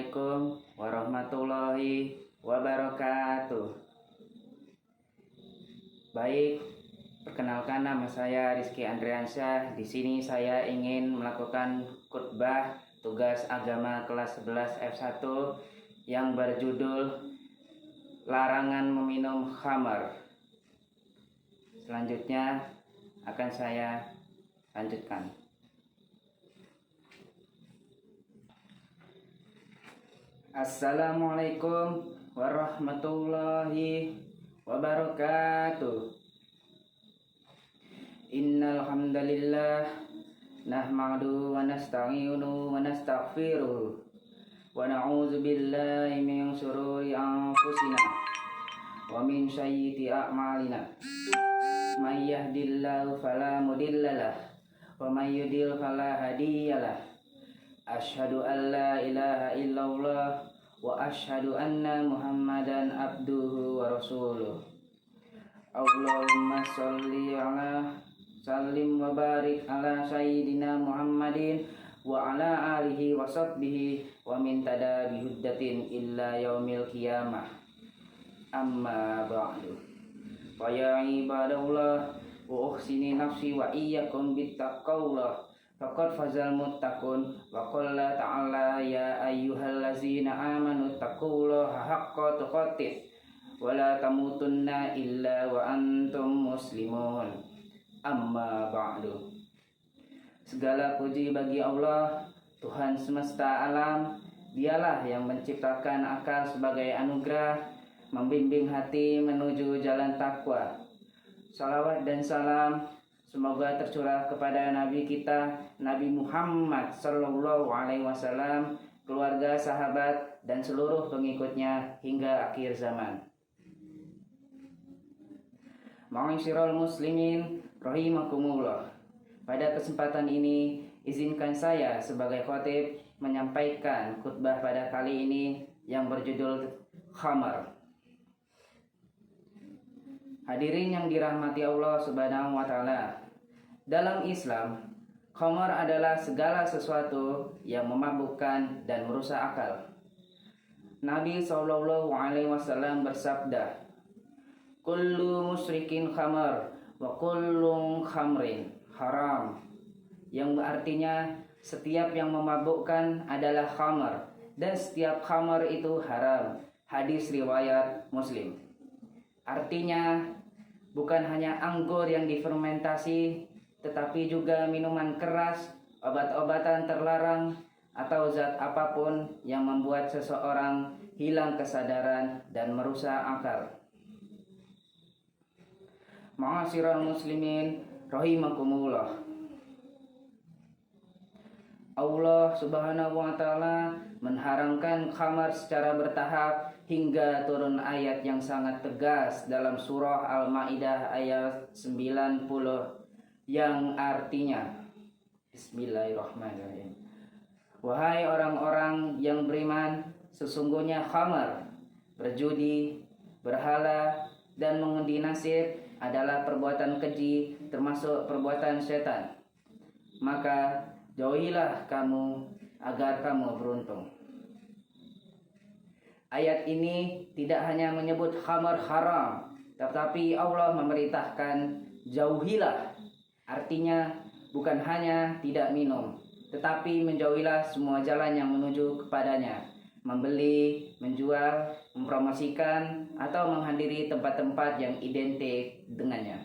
Assalamualaikum warahmatullahi wabarakatuh. Baik, perkenalkan nama saya Rizky Andriansyah. Di sini saya ingin melakukan khutbah tugas agama kelas 11 F1 yang berjudul Larangan Meminum Khamar. Selanjutnya akan saya lanjutkan. Assalamualaikum warahmatullahi wabarakatuh. Innal hamdalillah nahmaduhu wa nasta'inuhu wa nastaghfiruh wa na'udzu billahi min shururi anfusina wa min sayyiati a'malina. May yahdihillahu fala mudhillalah wa may yudhlil fala hadiyalah. Asyhadu an la ilaha illallah wa asyhadu anna Muhammadan abduhu wa rasuluh. Allahumma sholli ala sallim wa barik ala sayyidina Muhammadin wa ala alihi wa sahbihi wa min tada bihuddatin illa yaumil qiyamah. Amma ba'du. Fa ya ibadallah wa uhsini nafsi wa iyyakum bittaqwallah. Faqad fazal muttaqun wa qala ta'ala ya ayyuhallazina amanu taqullaha haqqa tuqatih wa la tamutunna illa wa antum muslimun. Amma ba'du. Segala puji bagi Allah, Tuhan semesta alam. Dialah yang menciptakan akal sebagai anugerah, membimbing hati menuju jalan takwa. Salawat dan salam semoga tercurah kepada Nabi kita, Nabi Muhammad Sallallahu Alaihi Wasallam, keluarga, sahabat, dan seluruh pengikutnya hingga akhir zaman. Ma'asyiral muslimin rahimakumullah. Pada kesempatan ini, izinkan saya sebagai khatib menyampaikan khutbah pada kali ini yang berjudul Khamar. Hadirin yang dirahmati Allah Subhanahu wa taala. Dalam Islam, khamar adalah segala sesuatu yang memabukkan dan merusak akal. Nabi Shallallahu Alaihi Wasallam bersabda, "Kullu musyrikin khamar wa kullu khamrin haram," yang artinya setiap yang memabukkan adalah khamar dan setiap khamar itu haram. Hadis riwayat Muslim. Artinya bukan hanya anggur yang difermentasi, tetapi juga minuman keras, obat-obatan terlarang, atau zat apapun yang membuat seseorang hilang kesadaran dan merusak akal. Ma'asyiral muslimin rahimakumullah. Allah Subhanahu wa taala mengharamkan khamar secara bertahap hingga turun ayat yang sangat tegas dalam surah Al-Maidah ayat 90 yang artinya, Bismillahirrahmanirrahim. Wahai orang-orang yang beriman, sesungguhnya khamar, berjudi, berhala, dan mengundi nasib adalah perbuatan keji, termasuk perbuatan setan. Maka jauhilah kamu agar kamu beruntung. Ayat ini tidak hanya menyebut khamar haram, tetapi Allah memerintahkan jauhilah. Artinya bukan hanya tidak minum, tetapi menjauhilah semua jalan yang menuju kepadanya, membeli, menjual, mempromosikan, atau menghadiri tempat-tempat yang identik dengannya.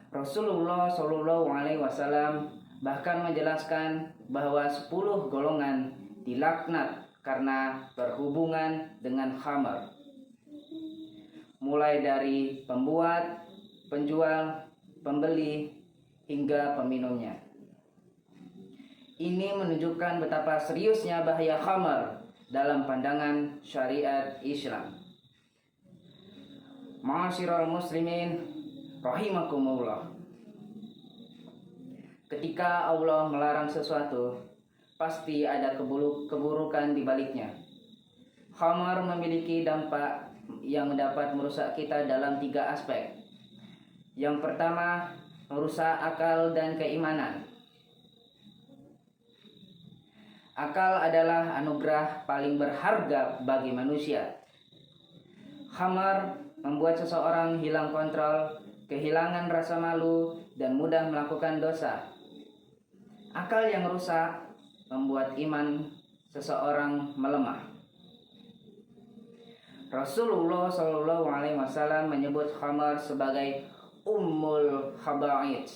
Rasulullah Shallallahu Alaihi Wasallam bahkan menjelaskan bahwa 10 golongan dilaknat karena berhubungan dengan khamar, mulai dari pembuat, penjual, pembeli, hingga peminumnya. Ini menunjukkan betapa seriusnya bahaya khamar dalam pandangan syariat Islam. Ma'asyiral muslimin rahimakumullah. Ketika Allah melarang sesuatu, pasti ada keburukan di baliknya. Khamar memiliki dampak yang dapat merusak kita dalam 3 aspek. Yang pertama, merusak akal dan keimanan. Akal adalah anugerah paling berharga bagi manusia. Khamar membuat seseorang hilang kontrol, kehilangan rasa malu, dan mudah melakukan dosa. Akal yang rusak membuat iman seseorang melemah. Rasulullah SAW menyebut khamar sebagai ummul khaba'ith,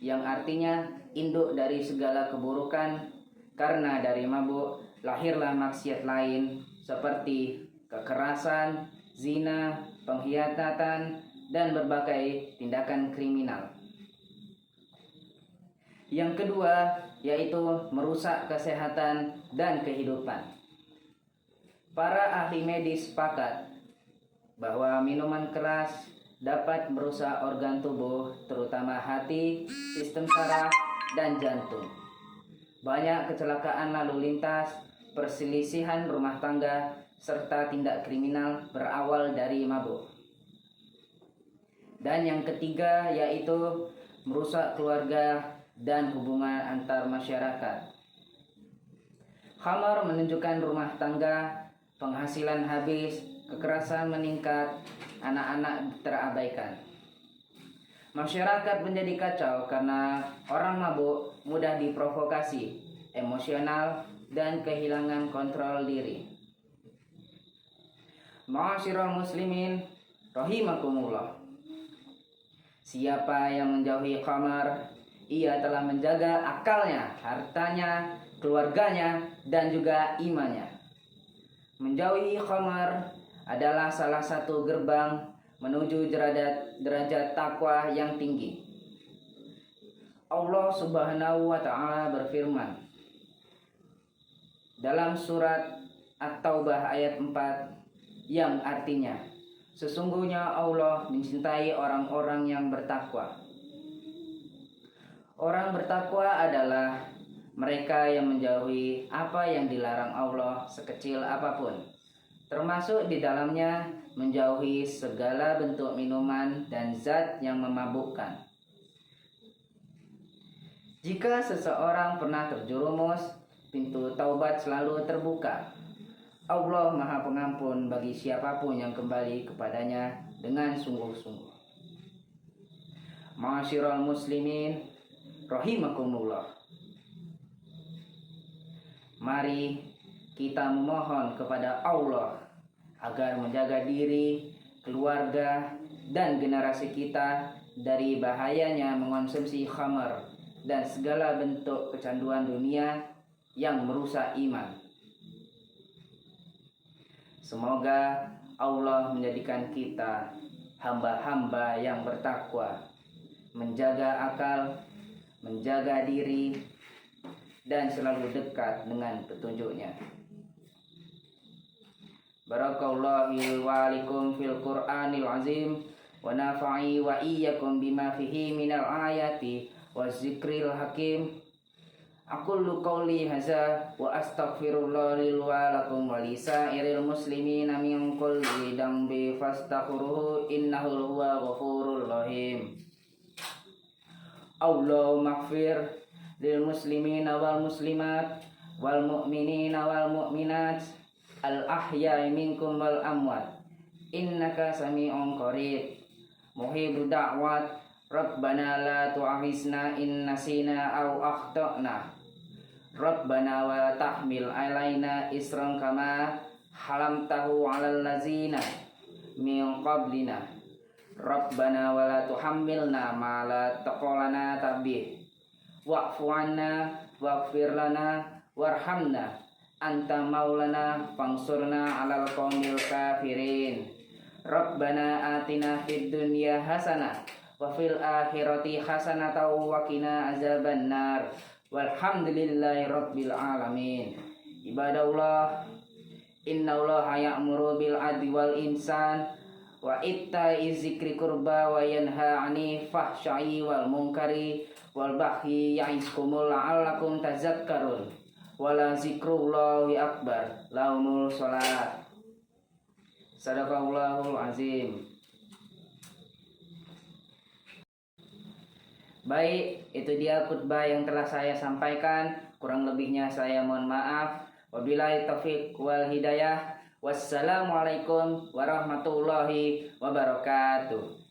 yang artinya induk dari segala keburukan, karena dari mabuk lahirlah maksiat lain seperti kekerasan, zina, pengkhianatan, dan berbagai tindakan kriminal. Yang kedua yaitu merusak kesehatan dan kehidupan. Para ahli medis sepakat bahwa minuman keras dapat merusak organ tubuh, terutama hati, sistem saraf, dan jantung. Banyak kecelakaan lalu lintas, perselisihan rumah tangga, serta tindak kriminal berawal dari mabuk. Dan yang ketiga yaitu merusak keluarga dan hubungan antar masyarakat. Khamar menunjukkan rumah tangga, penghasilan habis, kekerasan meningkat, anak-anak terabaikan. Masyarakat menjadi kacau karena orang mabuk mudah diprovokasi, emosional, dan kehilangan kontrol diri. Ma'asyiral muslimin rahimakumullah. Siapa yang menjauhi khamar, ia telah menjaga akalnya, hartanya, keluarganya, dan juga imannya. Menjauhi khamar adalah salah satu gerbang menuju derajat takwa yang tinggi. Allah Subhanahu wa Ta'ala berfirman dalam surat At-Taubah ayat 4 yang artinya, sesungguhnya Allah mencintai orang-orang yang bertakwa. Orang bertakwa adalah mereka yang menjauhi apa yang dilarang Allah sekecil apapun, termasuk di dalamnya menjauhi segala bentuk minuman dan zat yang memabukkan. Jika seseorang pernah terjerumus, pintu taubat selalu terbuka. Allah Maha Pengampun bagi siapapun yang kembali kepadanya dengan sungguh-sungguh. Ma'asyiral muslimin rahimakumullah. Mari kita memohon kepada Allah agar menjaga diri, keluarga, dan generasi kita dari bahayanya mengonsumsi khamar dan segala bentuk kecanduan dunia yang merusak iman. Semoga Allah menjadikan kita hamba-hamba yang bertakwa, menjaga akal, menjaga diri, dan selalu dekat dengan petunjuknya. Barakallahu wa alikum fil Qur'anil azim wa nafa'i wa iyyakum bima fihi minal ayati wa zikril hakim. Aqulu qawli hadza wa astaghfirullah lil wa lakum wa lisairil muslimina min kulli dhanbi fastaghfiruhu innahu huwa ghafurur rahim. Allahumma ighfir lil muslimina wal muslimat wal mu'minina wal mu'minat al ahya'i minkum wal amwat innaka sami'un qarib muhibu da'wat rabbana la tu'akhizna in nasina aw akhtana rabbana wa la tahmil alaina isran kama halamtahu 'alal ladzina min qablina rabbana wa la tuhammilna ma la taqulana tabih wa'fu 'anna waghfir lana warhamna anta maulana fangsurna 'alal qaumil kafirin. Rabbana atina fid dunya hasanah wa fil akhirati hasanatan wa qina azabannar. Walhamdulillahi rabbil alamin. Ibadallah, innallaha ya'muru bil adli wal ihsan wa itta'i dzikri qurba wa yanha 'anil fahsya'i wal munkari wal baghi ya'izkum la'allakum tazakkarun. Wala zikrullahi akbar. Lahumul sholat. Sadaqallahul azim. Baik, itu dia khutbah yang telah saya sampaikan. Kurang lebihnya saya mohon maaf. Wabillahi taufiq wal hidayah. Wassalamualaikum warahmatullahi wabarakatuh.